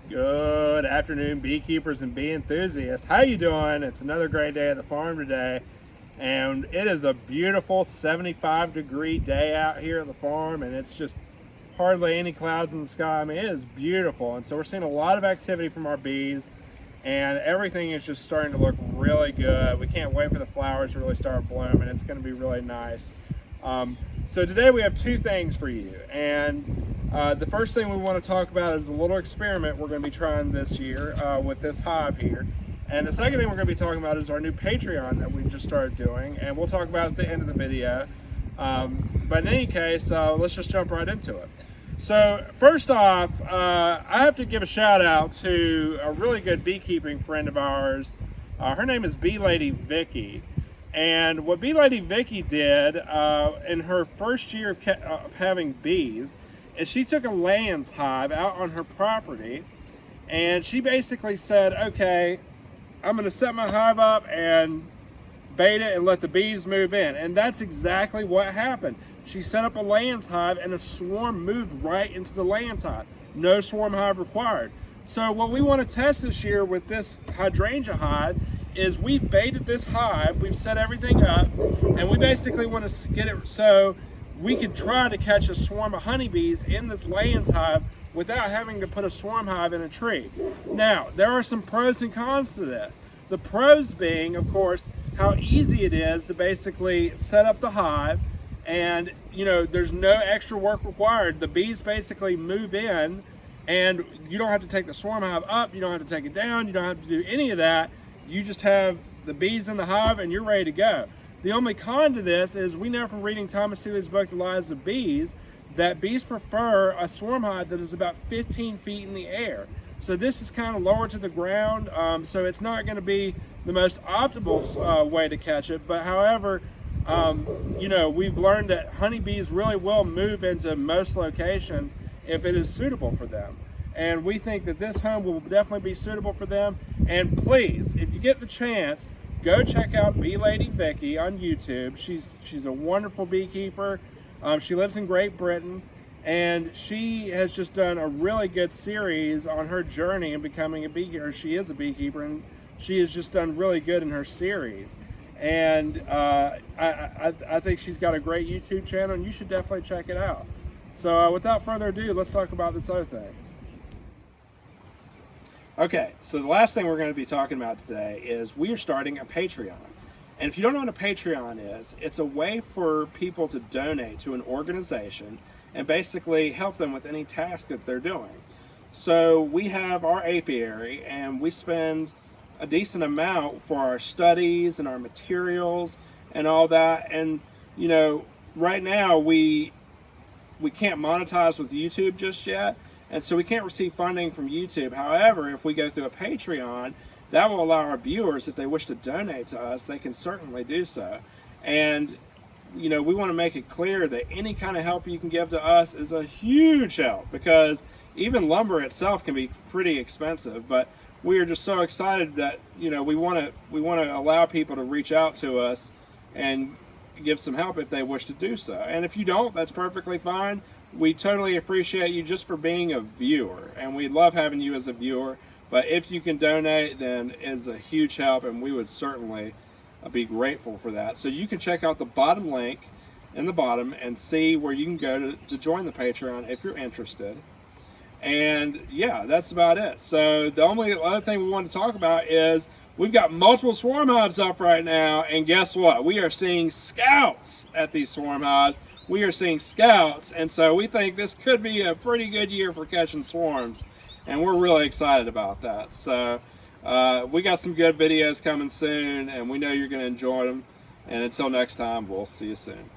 Good afternoon, beekeepers and bee enthusiasts. How you doing? It's another great day at the farm today, and it is a beautiful 75-degree day out here at the farm, and it's just hardly any clouds in the sky. I mean, it is beautiful, and so we're seeing a lot of activity from our bees, and everything is just starting to look really good. We can't wait for the flowers to really start blooming. It's going to be really nice. So today we have two things for you, and the first thing we want to talk about is a little experiment we're going to be trying this year with this hive here. And the second thing we're going to be talking about is our new Patreon that we just started doing, and we'll talk about it at the end of the video. But in any case, let's just jump right into it. So first off, I have to give a shout out to a really good beekeeping friend of ours. Her name is Lady Vicki. And what Lady Vicki did in her first year of having bees is she took a Layens hive out on her property, and she basically said, okay, I'm going to set my hive up and bait it and let the bees move in. And that's exactly what happened. She set up a Layens hive and a swarm moved right into the Layens hive. No swarm hive required. So what we want to test this year with this hydrangea hive is we've baited this hive, we've set everything up, and we basically want to get it so we could try to catch a swarm of honeybees in this Layens hive without having to put a swarm hive in a tree. Now, there are some pros and cons to this. The pros being, of course, how easy it is to basically set up the hive, and there's no extra work required. The bees basically move in, and you don't have to take the swarm hive up, you don't have to take it down, you don't have to do any of that. You just have the bees in the hive and you're ready to go. The only con to this is we know from reading Thomas Seeley's book, The Lives of Bees, that bees prefer a swarm hive that is about 15 feet in the air. So this is kind of lower to the ground, so it's not going to be the most optimal way to catch it. But however, we've learned that honeybees really will move into most locations if it is suitable for them. And we think that this home will definitely be suitable for them. And please, if you get the chance, go check out Lady Vicki on YouTube. She's a wonderful beekeeper. She lives in Great Britain, and she has just done a really good series on her journey in becoming a beekeeper. She is a beekeeper, and she has just done really good in her series. And I think she's got a great YouTube channel, and you should definitely check it out. So without further ado, let's talk about this other thing. Okay, so the last thing we're going to be talking about today is we are starting a Patreon. And if you don't know what a Patreon is, it's a way for people to donate to an organization and basically help them with any task that they're doing. So we have our apiary, and we spend a decent amount for our studies and our materials and all that. And right now we can't monetize with YouTube just yet. And so we can't receive funding from YouTube. However, if we go through a Patreon, that will allow our viewers, if they wish to donate to us, they can certainly do so. And, we want to make it clear that any kind of help you can give to us is a huge help, because even lumber itself can be pretty expensive. But we are just so excited that, we want to allow people to reach out to us and give some help if they wish to do so. And if you don't, that's perfectly fine. We totally appreciate you just for being a viewer, and we love having you as a viewer. But if you can donate, then it's a huge help, and we would certainly be grateful for that. So you can check out the bottom link in the bottom and see where you can go to join the Patreon if you're interested. And yeah, that's about it. So the only other thing we want to talk about is we've got multiple swarm hives up right now, and guess what? We are seeing scouts at these swarm hives. We are seeing scouts, and so we think this could be a pretty good year for catching swarms, and we're really excited about that. So we got some good videos coming soon, and we know you're going to enjoy them. And until next time, we'll see you soon.